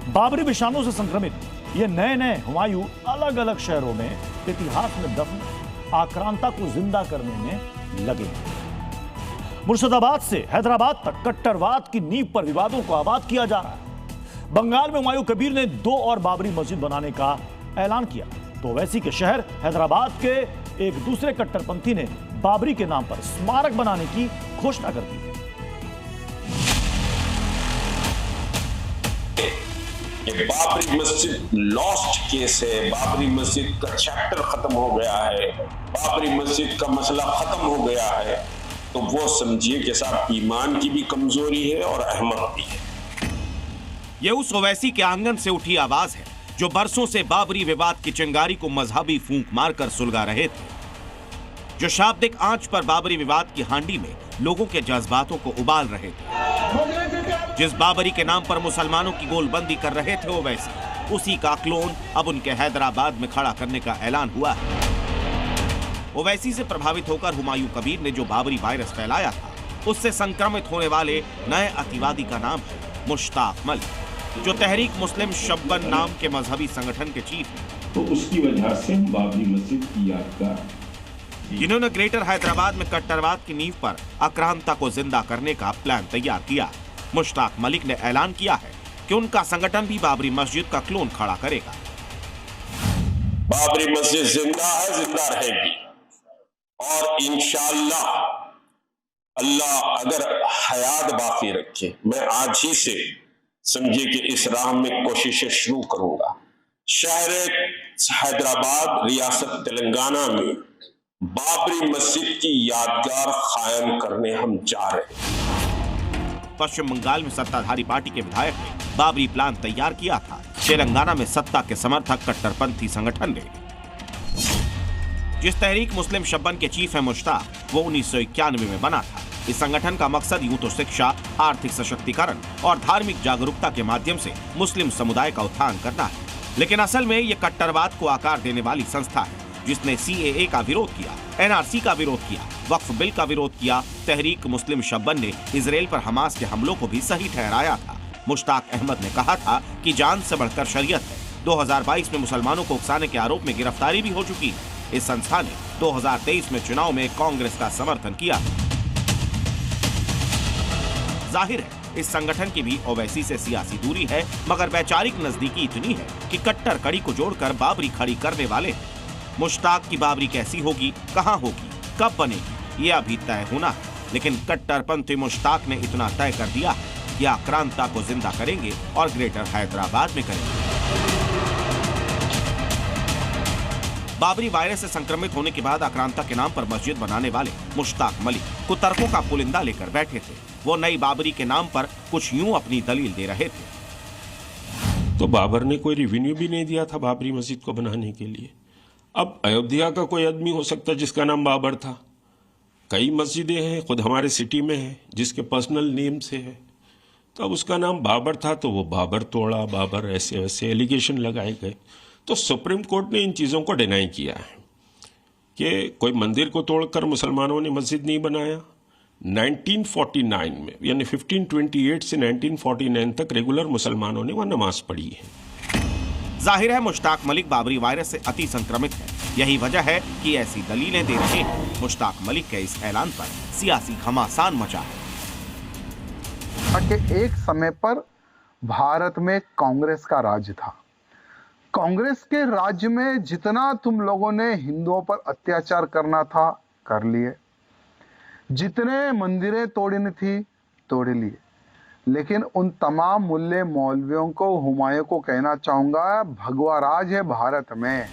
बाबरी विषाणु से संक्रमित ये नए नए हुमायूं अलग अलग शहरों में इतिहास में दफन आक्रांता को जिंदा करने में लगे हैं। मुर्शिदाबाद से हैदराबाद तक कट्टरवाद की नींव पर विवादों को आबाद किया जा रहा है। बंगाल में हुमायूं कबीर ने 2 और बाबरी मस्जिद बनाने का ऐलान किया तो ओवैसी के शहर हैदराबाद के एक दूसरे कट्टरपंथी ने बाबरी के नाम पर स्मारक बनाने की घोषणा कर दी है। बाबरी मस्जिद लॉस्ट केस है, बाबरी मस्जिद का चैप्टर खत्म हो गया है, बाबरी मस्जिद का मसला खत्म हो गया है, तो वो समझिए कि साहब ईमान की भी कमजोरी है और अहमद भी है। ये उस ओवैसी के आंगन से उठी आवाज है जो बरसों से बाबरी विवाद की चिंगारी को मजहबी फूंक मारकर सुलगा रहे थे, जो शाब्दिक आंच पर बाबरी विवाद की हांडी में लोगों के जज्बातों को उबाल रहे थे। जिस बाबरी के नाम पर मुसलमानों की गोलबंदी कर रहे थे ओवैसी, उसी का क्लोन अब उनके हैदराबाद में खड़ा करने का ऐलान हुआ है। ओवैसी से प्रभावित होकर हुमायूं कबीर ने जो बाबरी वायरस फैलाया था, उससे संक्रमित होने वाले नए अतिवादी का नाम है मुश्ताक मलिक, जो तहरीक मुस्लिम शब्बन नाम के मजहबी संगठन के चीफ हैं। तो उसकी वजह से बाबरी मस्जिद की यादगार, जिन्होंने ग्रेटर हैदराबाद में कट्टरवाद की नींव पर आक्रांता को जिंदा करने का प्लान तैयार किया। मुश्ताक मलिक ने ऐलान किया है कि उनका संगठन भी बाबरी मस्जिद का क्लोन खड़ा करेगा। बाबरी मस्जिद जिंदा है, जिंदा रहेगी और इंशाअल्लाह अल्लाह अगर हयात बाकी रखे, मैं आज ही से समझिए कि इस राह में कोशिशें शुरू करूंगा। शहर हैदराबाद, रियासत तेलंगाना में बाबरी मस्जिद की यादगार कायम करने हम जा रहे हैं। पश्चिम बंगाल में सत्ताधारी पार्टी के विधायक ने बाबरी प्लान तैयार किया था। तेलंगाना में सत्ता के समर्थक कट्टरपंथी संगठन ने, जिस तहरीक मुस्लिम शब्बन के चीफ है मुश्ताक, वो 1991 में बना था। इस संगठन का मकसद यूं तो शिक्षा, आर्थिक सशक्तिकरण और धार्मिक जागरूकता के माध्यम से मुस्लिम समुदाय का उत्थान करना है, लेकिन असल में ये कट्टरवाद को आकार देने वाली संस्था है, जिसने CAA का विरोध किया, NRC का विरोध किया, वक्फ बिल का विरोध किया। तहरीक मुस्लिम शब्बन ने इजराइल पर हमास के हमलों को भी सही ठहराया था। मुश्ताक अहमद ने कहा था कि जान से बढ़कर शरीयत है। 2022 में मुसलमानों को उकसाने के आरोप में गिरफ्तारी भी हो चुकी है। इस संस्था ने 2023 में चुनाव में कांग्रेस का समर्थन किया। जाहिर है इस संगठन की भी ओवैसी से सियासी दूरी है, मगर वैचारिक नजदीकी इतनी है कि कट्टर कड़ी को जोड़कर बाबरी खड़ी करने वाले हैं। मुश्ताक की बाबरी कैसी होगी, कहां होगी, कब बनेगी, ये अभी तय होना है, लेकिन कट्टरपंथी मुश्ताक ने इतना तय कर दिया है कि आक्रांता को जिंदा करेंगे और ग्रेटर हैदराबाद में करेंगे। बाबरी वायरस से संक्रमित होने के बाद आक्रांता के नाम पर मस्जिद बनाने वाले मुश्ताक मलिक कुतर्कों का पुलिंदा लेकर बैठे थे। वो नई बाबरी के नाम पर कुछ यूं अपनी दलील दे रहे थे। तो बाबर ने कोई रेवेन्यू भी नहीं दिया था बाबरी मस्जिद को बनाने के लिए। अब अयोध्या का कोई आदमी हो सकता है जिसका नाम बाबर था। कई मस्जिदें हैं, खुद हमारे सिटी में है, जिसके पर्सनल नेम से है। तो अब उसका नाम बाबर था तो वो बाबर तोड़ा, बाबर ऐसे वैसे एलिगेशन लगाए गए। तो सुप्रीम कोर्ट ने इन चीज़ों को डिनाई किया है कि कोई मंदिर को तोड़कर मुसलमानों ने मस्जिद नहीं बनाया। 1949 में, यानी 1528 से 1949 तक रेगुलर मुसलमानों ने वह नमाज पढ़ी है। जाहिर है मुश्ताक मलिक बाबरी वायरस से अति संक्रमित है। यही वजह है कि ऐसी दलीलें दे रहे हैं। मुश्ताक मलिक के इस ऐलान पर सियासी घमासान मचा है। एक समय पर भारत में कांग्रेस का राज था। कांग्रेस के राज्य में जितना तुम लोगों ने हिंदुओं पर अत्याचार करना था कर लिए, जितने मंदिरें तोड़नी थी तोड़ लिए, लेकिन उन तमाम मुल्ले मौलवियों को, हुमायूं को कहना चाहूंगा, भगवा राज है भारत में।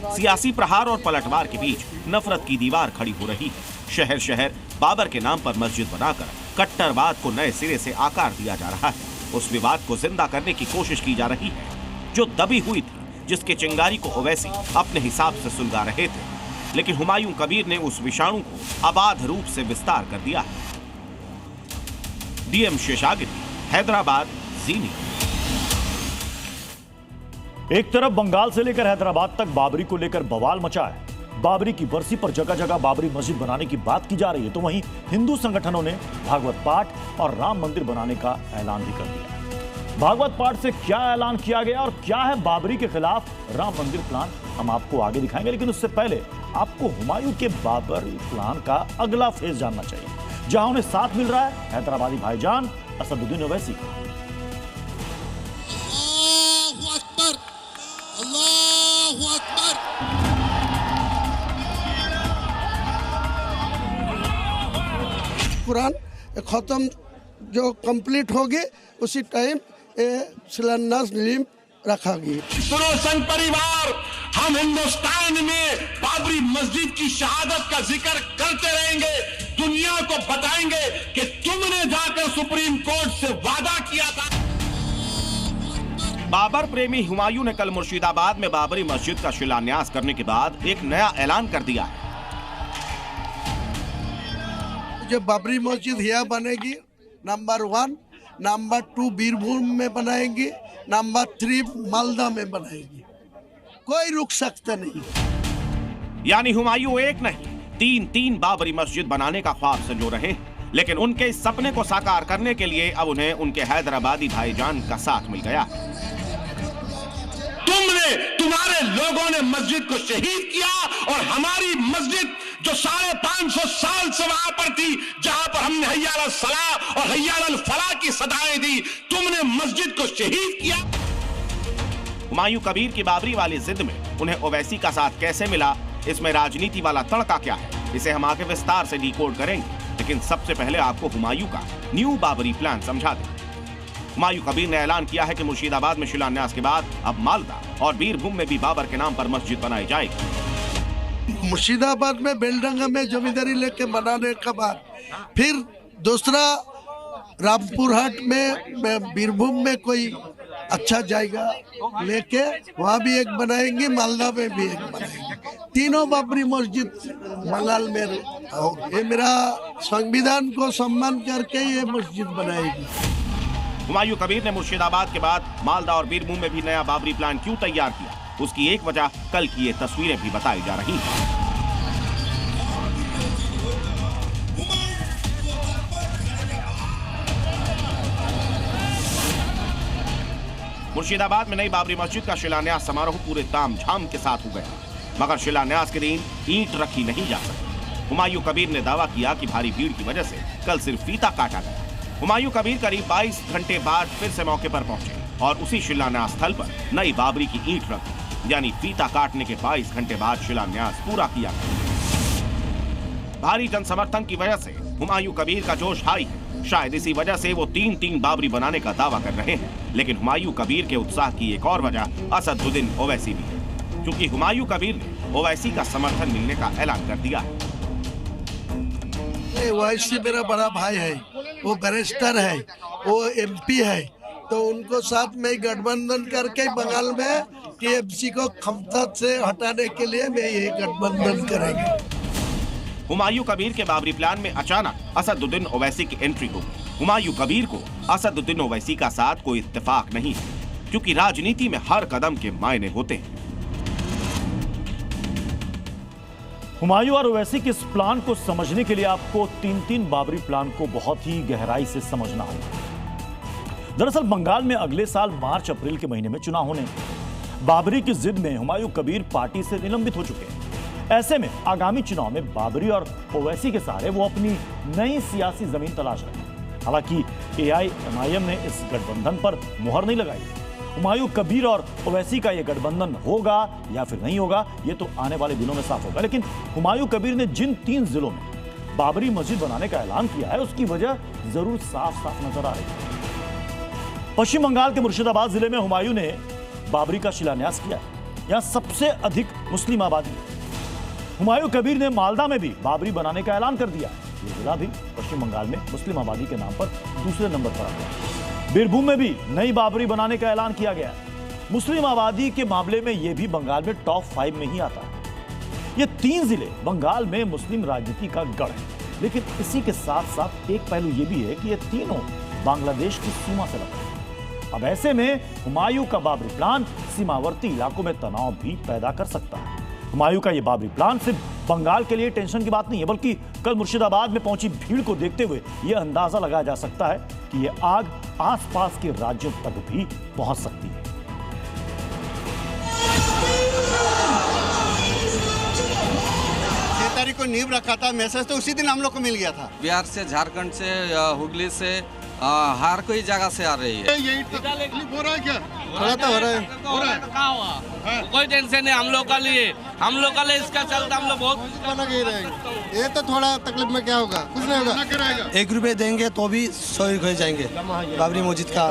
सियासी प्रहार और पलटवार के बीच नफरत की दीवार खड़ी हो रही है। शहर शहर बाबर के नाम पर मस्जिद बनाकर कट्टरवाद को नए सिरे से आकार दिया जा रहा है। उस विवाद को जिंदा करने की कोशिश की जा रही है जो दबी हुई थी, जिसके चिंगारी को ओवैसी अपने हिसाब से सुलगा रहे थे, लेकिन हुमायूं कबीर ने उस विषाणु को अबाध रूप से विस्तार कर दिया है। DM शेषागिरी, हैदराबाद, जी न्यूज़। एक तरफ बंगाल से लेकर हैदराबाद तक बाबरी को लेकर बवाल मचा है। बाबरी की बरसी पर जगह जगह बाबरी मस्जिद बनाने की बात की जा रही है, तो वहीं हिंदू संगठनों ने भागवत पाठ और राम मंदिर बनाने का ऐलान भी कर दिया। भागवत पाठ से क्या ऐलान किया गया और क्या है बाबरी के खिलाफ राम मंदिर प्लान, हम आपको आगे दिखाएंगे। लेकिन उससे पहले आपको हुमायूं के बाबरी प्लान का अगला फेज जानना चाहिए, जहां उन्हें साथ मिल रहा है हैदराबादी भाईजान असदुद्दीन ओवैसी का। अल्लाहू अकबर। कुरान खत्म जो कंप्लीट होगी उसी टाइम शिलान्यास नींव रखा गया। सुनो संघ परिवार, हम हिंदुस्तान में बाबरी मस्जिद की शहादत का जिक्र करते रहेंगे, दुनिया को बताएंगे कि तुमने जाकर सुप्रीम कोर्ट से वादा किया था। बाबर प्रेमी हुमायूं ने कल मुर्शिदाबाद में बाबरी मस्जिद का शिलान्यास करने के बाद एक नया ऐलान कर दिया है। जो बाबरी मस्जिद यहाँ बनेगी, नंबर 1, नंबर 2 बीरभूम में बनाएंगे, नंबर 3 मालदा में बनाएगी, कोई रुक सकता नहीं। यानी हुमायूं एक नहीं 3 बाबरी मस्जिद बनाने का ख्वाब संजो रहे हैं, लेकिन उनके इस सपने को साकार करने के लिए अब उन्हें उनके हैदराबादी भाईजान का साथ मिल गया। तुम्हारे लोगों ने मस्जिद को शहीद किया और हमारी मस्जिद जो 550 साल से वहां पर थी, जहां पर हमने हय्या अलल सलाह और हय्या अलल फलाह की सदाएं दी, तुमने मस्जिद को शहीद किया। हुमायूं कबीर की बाबरी वाली जिद में उन्हें ओवैसी का साथ कैसे मिला, इसमें राजनीति वाला तड़का क्या है, इसे हम आगे विस्तार से डिकोड करेंगे। लेकिन सबसे पहले आपको हुमायूं का न्यू बाबरी प्लान समझा दें। हुमायूं कबीर ने ऐलान किया है कि मुर्शिदाबाद में शिलान्यास के बाद अब मालदा और बीरभूम में भी बाबर के नाम पर मस्जिद बनाई जाएगी। मुर्शिदाबाद में बेलडंगा में जमींदारी लेके बनाने के बाद फिर दूसरा रामपुरहाट में बीरभूम में कोई अच्छा जाएगा लेके वहाँ भी एक बनाएंगे, मालदा में भी एक बनाएंगे, तीनों बाबरी मस्जिद बंगाल में। ये मेरा संविधान को सम्मान करके ये मस्जिद बनाएगी। हुमायूं कबीर ने मुर्शिदाबाद के बाद मालदा और बीरभूम में भी नया बाबरी प्लान क्यों तैयार किया, उसकी एक वजह कल की ये तस्वीरें भी बताई जा रही हैं। मुर्शिदाबाद में नई बाबरी मस्जिद का शिलान्यास समारोह पूरे तामझाम के साथ हो गया, मगर शिलान्यास के दिन ईंट रखी नहीं जा सकी। हुमायूं कबीर ने दावा किया कि भारी भीड़ की वजह से कल सिर्फ फीता काटा गया। हुमायूं कबीर करीब 22 घंटे बाद फिर से मौके पर पहुंचे और उसी शिलान्यास स्थल पर नई बाबरी की ईंट रख दी, यानी फीता काटने के 22 घंटे बाद शिलान्यास पूरा किया गया। भारी जन समर्थन की वजह से हुमायूं कबीर का जोश हाई है, शायद इसी वजह से वो 3 बाबरी बनाने का दावा कर रहे हैं। लेकिन हुमायूं कबीर के उत्साह की एक और वजह असदुद्दीन ओवैसी भी है, क्योंकि हुमायूं कबीर ने ओवैसी का समर्थन मिलने का ऐलान कर दिया है। ओवैसी मेरा बड़ा भाई है, वो बैरिस्टर है, वो MP है, तो उनको साथ में गठबंधन करके बंगाल में TMC को क्षमता से हटाने के लिए मैं ये गठबंधन करेंगे। हुमायूं कबीर के बाबरी प्लान में अचानक असदुद्दीन ओवैसी की एंट्री हो गई। हुमायूं कबीर को असदुद्दीन ओवैसी का साथ कोई इत्तेफाक नहीं है, क्योंकि राजनीति में हर कदम के मायने होते हैं। हुमायूं और ओवैसी के इस प्लान को समझने के लिए आपको 3 बाबरी प्लान को बहुत ही गहराई से समझना होगा। दरअसल बंगाल में अगले साल मार्च अप्रैल के महीने में चुनाव होने, बाबरी की जिद में हुमायूं कबीर पार्टी से निलंबित हो चुके हैं। ऐसे में आगामी चुनाव में बाबरी और ओवैसी के सहारे वो अपनी नई सियासी जमीन तलाश रहे हैं। हालांकि AIMIM ने इस गठबंधन पर मुहर नहीं लगाई। हुमायूं कबीर और ओवैसी का यह गठबंधन होगा या फिर नहीं होगा, ये तो आने वाले दिनों में साफ होगा। लेकिन हुमायूं कबीर ने जिन 3 जिलों में बाबरी मस्जिद बनाने का ऐलान किया है, उसकी वजह जरूर साफ साफ नजर आ रही है। पश्चिम बंगाल के मुर्शिदाबाद जिले में हुमायूं ने बाबरी का शिलान्यास किया है। यहां सबसे अधिक मुस्लिम आबादी है। हुमायूं कबीर ने मालदा में भी बाबरी बनाने का ऐलान कर दिया है। ये जिला भी पश्चिम बंगाल में मुस्लिम आबादी के नाम पर दूसरे नंबर पर आता है। बीरभूम में भी नई बाबरी बनाने का ऐलान किया गया है। मुस्लिम आबादी के मामले में यह भी बंगाल में टॉप 5 में ही आता है। ये 3 जिले बंगाल में मुस्लिम राजनीति का गढ़ है। लेकिन इसी के साथ साथ एक पहलू यह भी है कि ये तीनों बांग्लादेश की सीमा से लगते हैं। अब ऐसे में हुमायूं का बाबरी प्लान सीमावर्ती इलाकों में तनाव भी पैदा कर सकता है। हुमायूं का यह बाबरी प्लान सिर्फ बंगाल के लिए टेंशन की बात नहीं है, बल्कि कल मुर्शिदाबाद में पहुंची भीड़ को देखते हुए यह अंदाजा लगाया जा सकता है कि यह आग आसपास के राज्यों तक भी पहुंच सकती है। 6 तारीख को नींव रखा था, मैसेज तो उसी दिन हम लोग को मिल गया था। बिहार से, झारखंड से, हुगली से, हर कोई जगह से आ रही है। यही तकलीफ हो रहा है क्या? थोड़ा तो हो रहा है। कोई टेंशन नहीं हम लोग का लिए इसका चलता हम लोग बहुत लगे रहेंगे। ये तो थोड़ा तकलीफ में क्या होगा, कुछ नहीं होगा। 1 रुपए देंगे तो भी 100 हो जाएंगे बाबरी मस्जिद का।